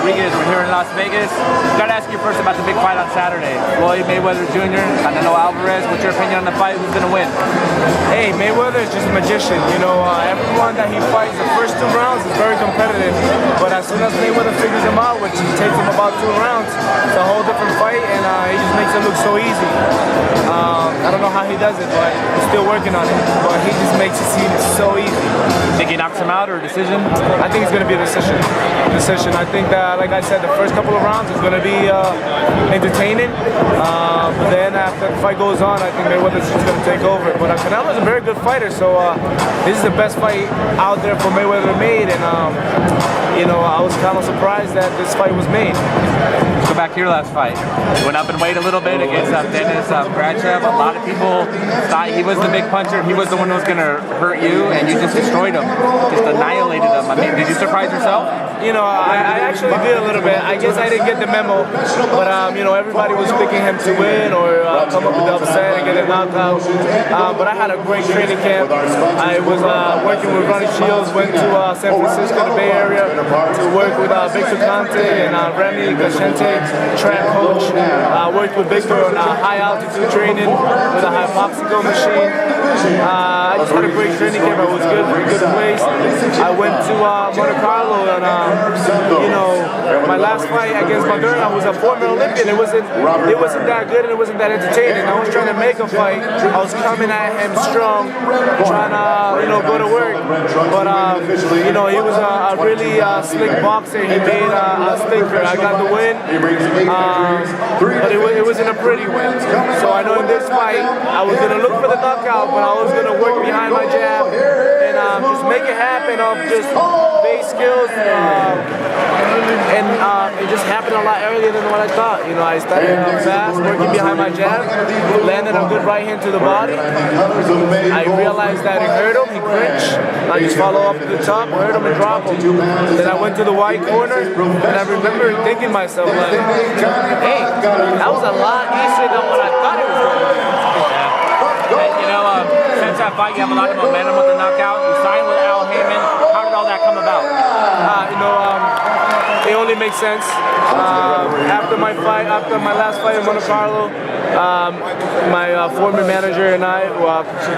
Rodriguez. We're here in Las Vegas. Got to ask you first about the big fight on Saturday. Floyd Mayweather Jr., Canelo Alvarez. What's your opinion on the fight? Who's going to win? Hey, Mayweather is just a magician. You know, everyone that he fights, the first 2 rounds is very competitive. But as soon as Mayweather figures him out, which takes him about 2 rounds, it's a whole different fight, and he just makes it look so easy. I don't know how he does it, but he's still working on it. But he just makes it seem so easy. Think he knocks him out or a decision? I think it's going to be a decision. I think that, like I said, the first couple of rounds is going to be entertaining. But then after the fight goes on, I think Mayweather's just going to take over. But Canelo's a very good fighter, so this is the best fight out there for Mayweather made. And you know, I was kind of surprised that this fight was made. Let's go back to your last fight. You went up in weight a little bit against Denis Grachev. A lot of people thought he was the big puncher. He was the one who was going to hurt you, and you just destroyed him, just annihilated him. I mean, did you surprise yourself? You know, I actually did a little bit. I guess I didn't get the memo, but you know, everybody was picking him to win or come up with the upset and get a knockout. But I had a great training camp. I was working with Ronnie Shields, went to San Francisco, the Bay Area, to work with Victor Conte and Remy Gachente, track coach. Worked with Victor on high altitude training with a hypoxico machine. I just had a great training camp. I was good place. I went to Monte-Carlo and you know, my last fight against Moderna was a former Olympian. It wasn't that good and it wasn't that entertaining. I was trying to make a fight. I was coming at him strong, trying to, you know, go to work. But you know, he was a really slick boxer. He made a stinker. I got the win, but it wasn't a pretty win. So I know in this fight, I was gonna look for the knockout, but I was gonna work behind my jab and just make it happen off just base skills. And it just happened a lot earlier than what I thought. You know, I started fast, working behind my jab, landed a good right hand to the body. I realized that it hurt him, he clinched. I just follow up to the top, hurt him and drop him. Then I went to the white corner, and I remember thinking to myself, like, hey, that was a lot easier than what I thought it was going to be. And, you know, since that fight, you have a lot of momentum with the knockout. You signed with Al Heyman. How did all that come about? You know, it only makes sense. After my last fight in Monte-Carlo, my former manager and I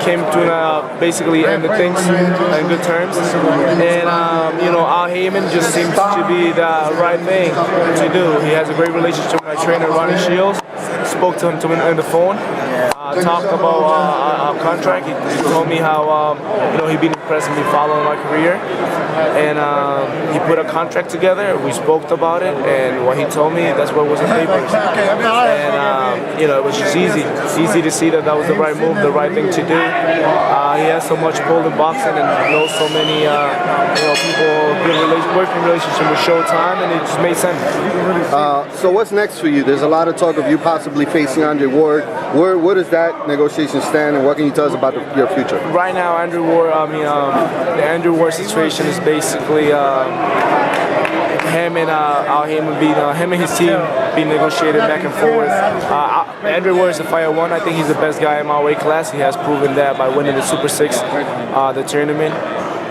came to basically end the things in good terms. And you know, Al Heyman just seems to be the right thing to do. He has a great relationship with my trainer, Ronnie Shields. Spoke to him on the phone. Talked about our contract. He told me how you know, he'd been impressed with me following my career, and he put a contract together. We spoke about it, and what he told me, that's what was in papers. And you know, it was just easy to see that that was the right move, the right thing to do. He has so much pull in boxing and knows so many you know, people, good working relationship with Showtime, and it just made sense. So what's next for you? There's a lot of talk of you possibly facing Andre Ward. Where does that negotiation stand, and what can you tell us about your future? Right now, Andre Ward, the Andre Ward situation is basically him and Al Heyman him and his team being negotiated back and forth. Edwin Rodriguez is a fighter one. I think he's the best guy in my weight class. He has proven that by winning the Super 6, the tournament.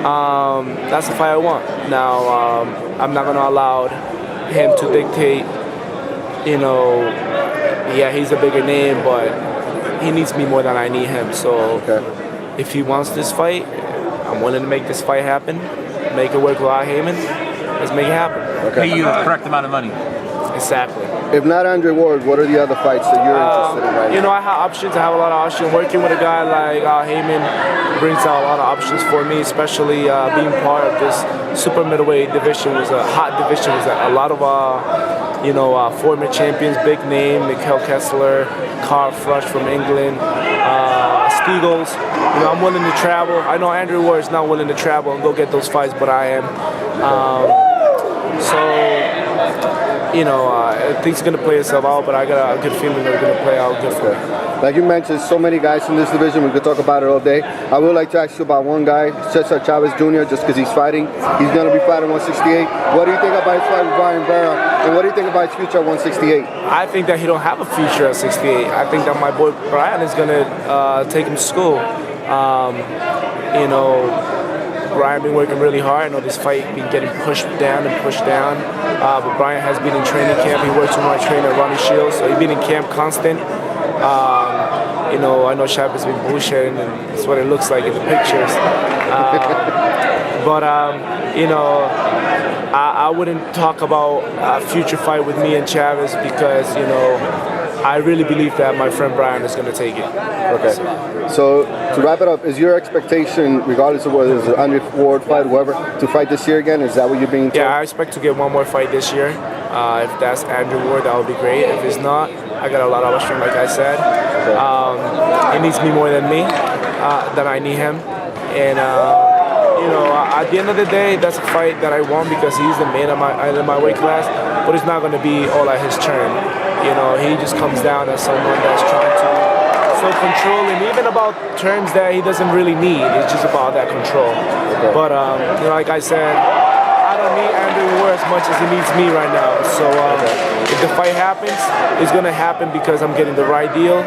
That's the fight I want. Now, I'm not going to allow him to dictate, you know, yeah, he's a bigger name, but he needs me more than I need him. So if he wants this fight, I'm willing to make this fight happen, make it work with Al Heyman. Let's make it happen. Pay you the correct amount of money. Exactly. If not Andre Ward, what are the other fights that you're interested in right now? You know, I have options. I have a lot of options. Working with a guy like Al Heyman brings out a lot of options for me, especially being part of this super middleweight division. Was a hot division. Was a lot of you know, former champions, big name, Mikhail Kessler, Carl Froch from England, Stiegels. You know, I'm willing to travel. I know Andre Ward is not willing to travel and go get those fights, but I am. So, you know, I think it's going to play itself out, but I got a good feeling they're going to play out good for it. Like you mentioned, so many guys in this division, we could talk about it all day. I would like to ask you about one guy, Cesar Chavez Jr., just because he's fighting. He's going to be fighting 168. What do you think about his fight with Brian Vera, and what do you think about his future at 168? I think that he don't have a future at 68. I think that my boy Brian is going to take him to school. You know, Brian been working really hard. I know this fight been getting pushed down. But Brian has been in training camp. He works with my trainer, Ronnie Shields, so he's been in camp constant. You know, I know Shab has been bullshitting, and it's what it looks like in the pictures. You know, I wouldn't talk about a future fight with me and Chavez because, you know, I really believe that my friend Brian is going to take it. Okay. So to wrap it up, is your expectation, regardless of whether it's an Andre Ward fight, whoever, to fight this year again? Is that what you're being told? Yeah, I expect to get one more fight this year. If that's Andrew Ward, that would be great. If it's not, I got a lot of upstream, like I said. He needs me more than me, than I need him. And you know, at the end of the day, that's a fight that I won because he's the man of my weight class. But it's not going to be all at his turn. You know, he just comes down as someone that's trying to so controlling, even about terms that he doesn't really need. It's just about that control. Okay. But you know, like I said, I don't need Andrew Ward as much as he needs me right now. So if the fight happens, it's going to happen because I'm getting the right deal.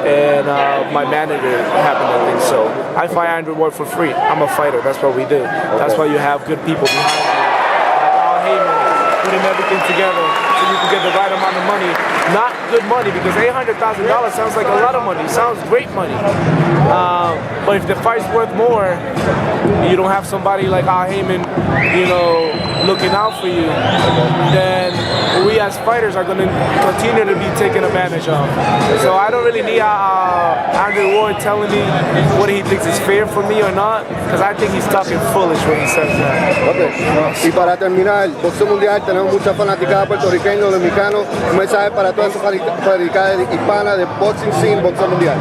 And my manager happened to think so. I fight Andrew Ward for free. I'm a fighter. That's what we do. That's why you have good people behind you. Like Al Heyman, putting everything together so you can get the right amount of money. Not good money because $800,000 sounds like a lot of money. It sounds great money. But if the fight's worth more, you don't have somebody like Al Heyman, you know, looking out for you, then we as fighters are going to continue to be taken advantage of. So I don't really need Andrew Ward telling me what he thinks is fair for me or not, because I think he's talking foolish when he says that. Okay. Y para terminar, boxeo mundial, tenemos muchas fanaticadas puertorriqueños, dominicanos. Un mensaje para todas esas fanaticadas hispanas de boxing scene, boxeo mundial.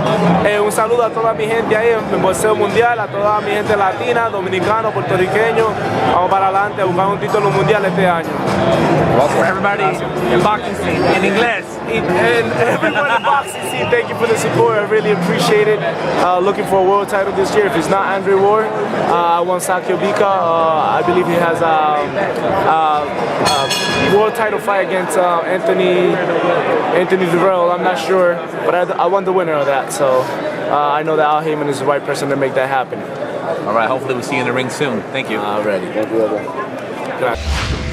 Un saludo a toda mi gente ahí en boxeo mundial, a toda mi gente latina, dominicano, puertorriqueño. Vamos para adelante a buscar un título mundial este año. For everybody in boxing scene, in inglés. And everyone in boxing scene, thank you for the support. I really appreciate it. Looking for a world title this year. If it's not Andre Ward, I want Sakio Bika. I believe he has a world title fight against Anthony Durrell. I'm not sure, but I want the winner of that. So I know that Al Heyman is the right person to make that happen. All right, hopefully we'll see you in the ring soon. Thank you. Alrighty. Thank you, Gracias.